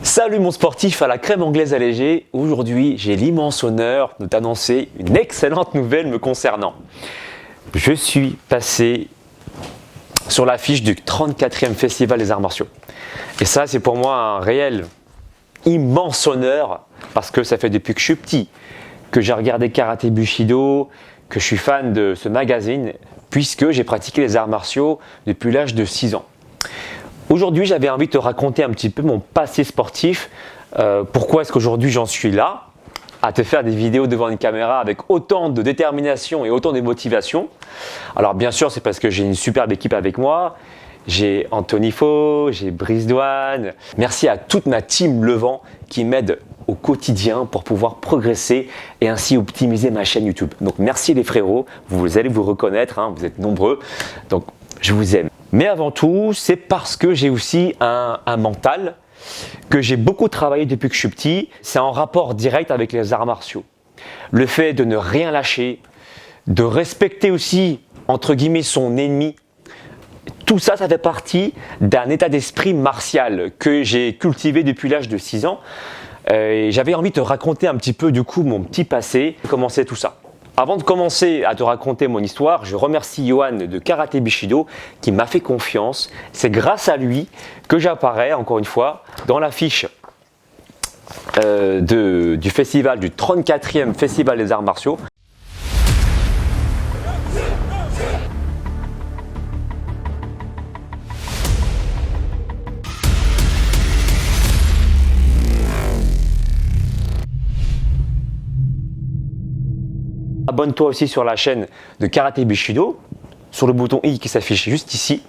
Salut mon sportif à la crème anglaise allégée. Aujourd'hui, j'ai l'immense honneur de t'annoncer une excellente nouvelle me concernant. Je suis passé sur l'affiche du 34e Festival des Arts Martiaux. Et ça, c'est pour moi un réel immense honneur parce que ça fait depuis que je suis petit que j'ai regardé Karaté Bushido, que je suis fan de ce magazine puisque j'ai pratiqué les arts martiaux depuis l'âge de 6 ans. Aujourd'hui, j'avais envie de te raconter un petit peu mon passé sportif. Pourquoi est-ce qu'aujourd'hui j'en suis là, à te faire des vidéos devant une caméra avec autant de détermination et autant de motivation. Alors bien sûr, c'est parce que j'ai une superbe équipe avec moi. J'ai Anthony Faux, j'ai Brice Douane. Merci à toute ma team Levant qui m'aide au quotidien pour pouvoir progresser et ainsi optimiser ma chaîne YouTube. Donc merci les frérots, vous allez vous reconnaître, hein, vous êtes nombreux. Donc je vous aime. Mais avant tout, c'est parce que j'ai aussi un mental, que j'ai beaucoup travaillé depuis que je suis petit. C'est en rapport direct avec les arts martiaux. Le fait de ne rien lâcher, de respecter aussi, entre guillemets, son ennemi. Tout ça, ça fait partie d'un état d'esprit martial que j'ai cultivé depuis l'âge de 6 ans. Et j'avais envie de te raconter un petit peu du coup mon petit passé, comment c'est tout ça. Avant de commencer à te raconter mon histoire, je remercie Johan de Karaté Bushido qui m'a fait confiance. C'est grâce à lui que j'apparais, encore une fois, dans l'affiche du festival, du 34e Festival des Arts Martiaux. Abonne-toi aussi sur la chaîne de Karaté Bushido, sur le bouton i qui s'affiche juste ici.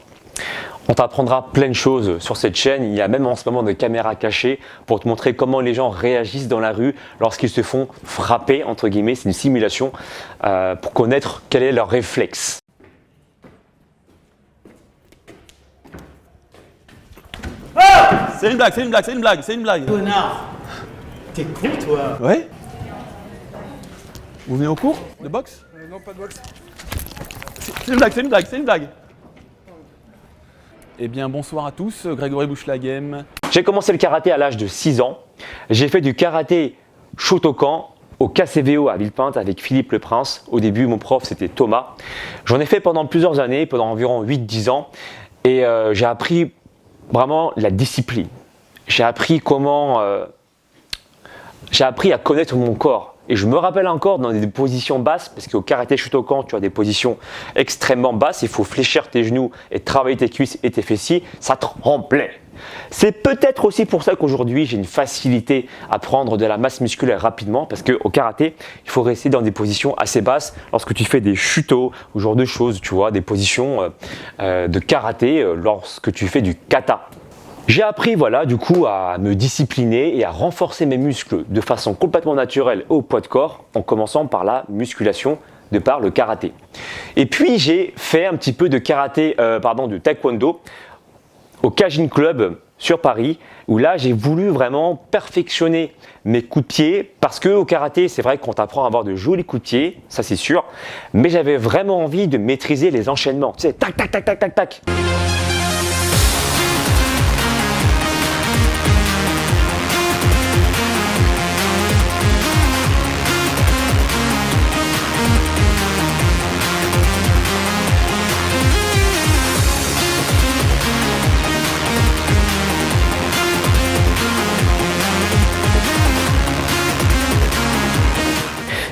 On t'apprendra plein de choses sur cette chaîne. Il y a même en ce moment des caméras cachées pour te montrer comment les gens réagissent dans la rue lorsqu'ils se font frapper, entre guillemets. C'est une simulation pour connaître quel est leur réflexe. Ah, c'est une blague, c'est une blague, c'est une blague, c'est une blague. Connard, t'es con toi. Ouais. Vous venez au cours de boxe? Non, pas de boxe. C'est une blague, c'est une blague, c'est une blague. Eh bien, bonsoir à tous, Grégory Bouchelaghem. J'ai commencé le karaté à l'âge de 6 ans. J'ai fait du karaté Shotokan au KCVO à Villepinte avec Philippe Le Prince. Au début, mon prof, c'était Thomas. J'en ai fait pendant plusieurs années, pendant environ 8-10 ans. Et j'ai appris vraiment la discipline. J'ai appris j'ai appris à connaître mon corps. Et je me rappelle encore dans des positions basses, parce qu'au karaté Shotokan, tu as des positions extrêmement basses, il faut fléchir tes genoux et travailler tes cuisses et tes fessiers, ça tremblait. C'est peut-être aussi pour ça qu'aujourd'hui, j'ai une facilité à prendre de la masse musculaire rapidement, parce qu'au karaté, il faut rester dans des positions assez basses lorsque tu fais des chutos, ou ce genre de choses, tu vois, des positions de karaté lorsque tu fais du kata. J'ai appris du coup à me discipliner et à renforcer mes muscles de façon complètement naturelle au poids de corps en commençant par la musculation de par le karaté. Et puis j'ai fait un petit peu de de taekwondo au Kajin Club sur Paris où là j'ai voulu vraiment perfectionner mes coups de pied parce que au karaté c'est vrai qu'on t'apprend à avoir de jolis coups de pied, ça c'est sûr, mais j'avais vraiment envie de maîtriser les enchaînements, tu sais, tac tac tac tac tac tac.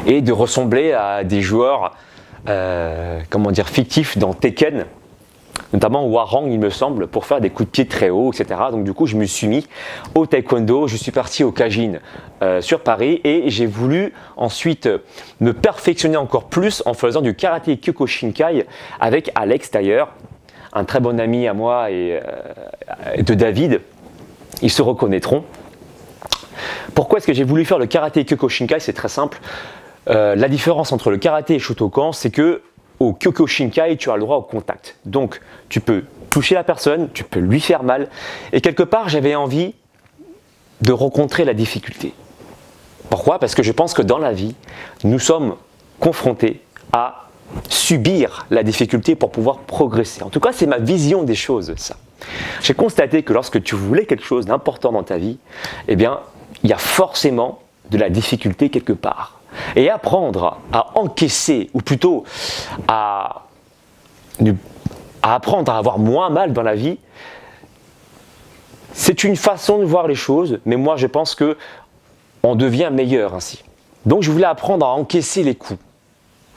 Et de ressembler à des joueurs fictifs dans Tekken, notamment Warang il me semble, pour faire des coups de pied très hauts, etc. Donc du coup je me suis mis au taekwondo, je suis parti au Kajin sur Paris et j'ai voulu ensuite me perfectionner encore plus en faisant du karaté Kyokushinkai avec Alex d'ailleurs, un très bon ami à moi et de David, ils se reconnaîtront. Pourquoi est-ce que j'ai voulu faire le karaté Kyokushinkai? C'est très simple. La différence entre le karaté et Shotokan, c'est que au Kyokushinkai, tu as le droit au contact. Donc, tu peux toucher la personne, tu peux lui faire mal. Et quelque part, j'avais envie de rencontrer la difficulté. Pourquoi? Parce que je pense que dans la vie, nous sommes confrontés à subir la difficulté pour pouvoir progresser. En tout cas, c'est ma vision des choses, ça. J'ai constaté que lorsque tu voulais quelque chose d'important dans ta vie, eh bien, il y a forcément de la difficulté quelque part. Et apprendre à encaisser, ou plutôt à apprendre à avoir moins mal dans la vie, c'est une façon de voir les choses, mais moi je pense que on devient meilleur ainsi. Donc je voulais apprendre à encaisser les coups.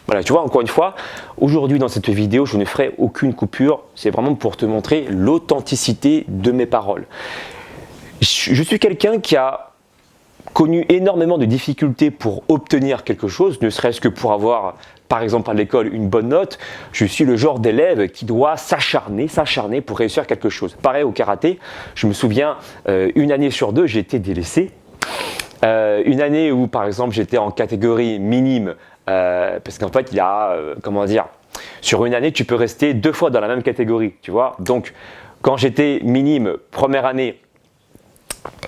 Voilà, tu vois, encore une fois, aujourd'hui dans cette vidéo, je ne ferai aucune coupure. C'est vraiment pour te montrer l'authenticité de mes paroles. Je suis quelqu'un qui a connu énormément de difficultés pour obtenir quelque chose, ne serait-ce que pour avoir, par exemple à l'école, une bonne note. Je suis le genre d'élève qui doit s'acharner pour réussir quelque chose. Pareil au karaté, je me souviens, une année sur deux, j'ai été délaissé. Une année où, par exemple, j'étais en catégorie minime, parce qu'en fait, il y a, comment dire, sur une année, tu peux rester 2 fois dans la même catégorie, tu vois. Donc, quand j'étais minime, première année,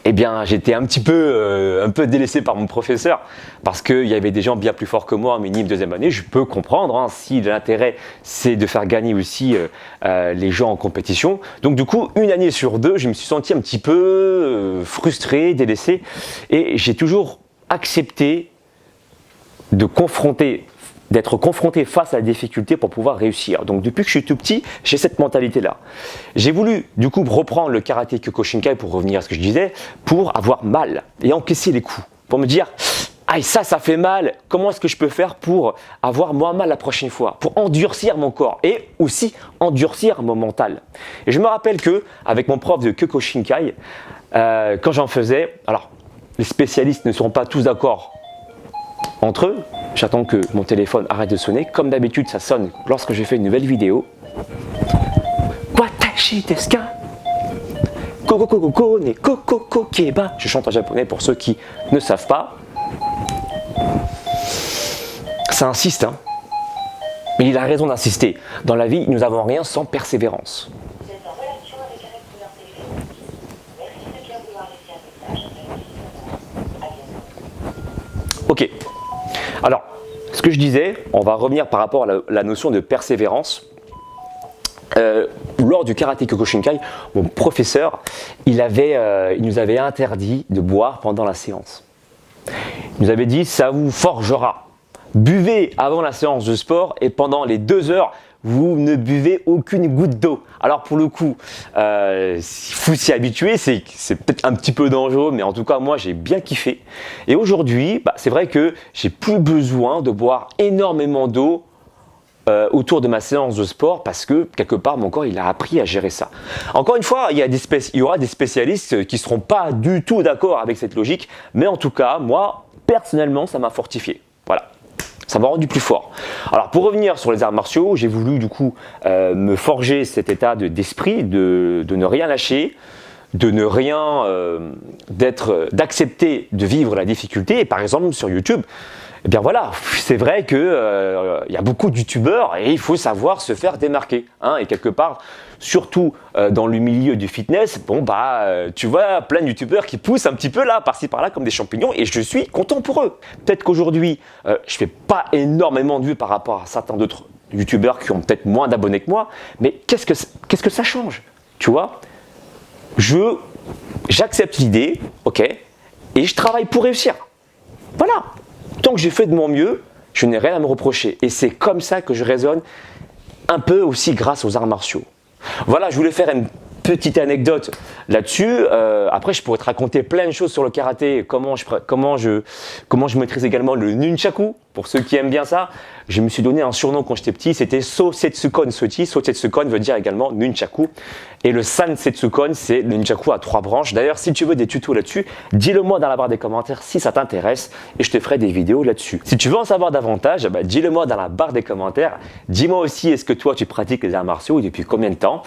eh bien, j'étais un peu délaissé par mon professeur parce qu'il y avait des gens bien plus forts que moi en minime deuxième année. Je peux comprendre hein, si l'intérêt c'est de faire gagner aussi les gens en compétition. Donc du coup, une année sur deux, je me suis senti un petit peu frustré, délaissé et j'ai toujours accepté d'être confronté face à la difficulté pour pouvoir réussir. Donc depuis que je suis tout petit, j'ai cette mentalité-là. J'ai voulu du coup reprendre le karaté Kyokushinkai pour revenir à ce que je disais, pour avoir mal et encaisser les coups, pour me dire aïe ça fait mal, comment est-ce que je peux faire pour avoir moins mal la prochaine fois, pour endurcir mon corps et aussi endurcir mon mental. Et je me rappelle que avec mon prof de Kyokushinkai, quand j'en faisais, alors les spécialistes ne seront pas tous d'accord entre eux, j'attends que mon téléphone arrête de sonner. Comme d'habitude, ça sonne lorsque je fais une nouvelle vidéo. Watashi desu ka? Kokokoko ne kokoko keba. Je chante en japonais pour ceux qui ne savent pas. Ça insiste, hein. Mais il a raison d'insister. Dans la vie, nous n'avons rien sans persévérance. Vous êtes en relation avec un acteur téléphonique. Merci de bien vouloir laisser un message après le signal. À bientôt. Ok. Alors, ce que je disais, on va revenir par rapport à la notion de persévérance. Lors du karaté Kyokushinkai, mon professeur, il nous avait interdit de boire pendant la séance. Il nous avait dit, ça vous forgera. Buvez avant la séance de sport et pendant les 2 heures, vous ne buvez aucune goutte d'eau. Alors pour le coup, il faut s'y habituer, c'est peut-être un petit peu dangereux, mais en tout cas moi j'ai bien kiffé. Et aujourd'hui, c'est vrai que j'ai plus besoin de boire énormément d'eau autour de ma séance de sport parce que quelque part mon corps il a appris à gérer ça. Encore une fois, il y aura des spécialistes qui ne seront pas du tout d'accord avec cette logique, mais en tout cas moi personnellement ça m'a fortifié. Voilà. Ça m'a rendu plus fort. Alors pour revenir sur les arts martiaux, j'ai voulu du coup me forger cet état d'esprit de ne rien lâcher, de ne rien, d'accepter de vivre la difficulté. Et par exemple sur YouTube, eh bien voilà, c'est vrai que y a beaucoup de youtubeurs et il faut savoir se faire démarquer. Hein, et quelque part, surtout dans le milieu du fitness, tu vois plein de youtubeurs qui poussent un petit peu là, par-ci par-là comme des champignons et je suis content pour eux. Peut-être qu'aujourd'hui, je fais pas énormément de vues par rapport à certains d'autres youtubeurs qui ont peut-être moins d'abonnés que moi, mais qu'est-ce que ça change? Tu vois, j'accepte l'idée, ok, et je travaille pour réussir. Voilà. Tant que j'ai fait de mon mieux, je n'ai rien à me reprocher. Et c'est comme ça que je raisonne un peu aussi grâce aux arts martiaux. Voilà, je voulais faire une petite anecdote là-dessus. Après, je pourrais te raconter plein de choses sur le karaté, comment je maîtrise également le nunchaku. Pour ceux qui aiment bien ça, je me suis donné un surnom quand j'étais petit, c'était Sosetsukon Sochi. Sosetsukon veut dire également nunchaku. Et le Sansetsukon, c'est le nunchaku à 3 branches. D'ailleurs, si tu veux des tutos là-dessus, dis-le moi dans la barre des commentaires si ça t'intéresse et je te ferai des vidéos là-dessus. Si tu veux en savoir davantage, dis-le moi dans la barre des commentaires. Dis-moi aussi, est-ce que toi tu pratiques les arts martiaux et depuis combien de temps?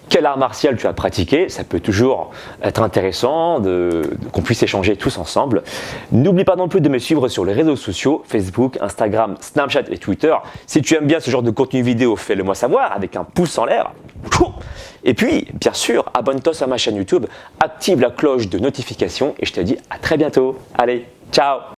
Quel art martial tu as pratiqué? Ça peut toujours être intéressant qu'on puisse échanger tous ensemble. N'oublie pas non plus de me suivre sur les réseaux sociaux, Facebook, Instagram, Snapchat et Twitter. Si tu aimes bien ce genre de contenu vidéo, fais-le moi savoir avec un pouce en l'air. Et puis, bien sûr, abonne-toi à ma chaîne YouTube, active la cloche de notification et je te dis à très bientôt. Allez, ciao!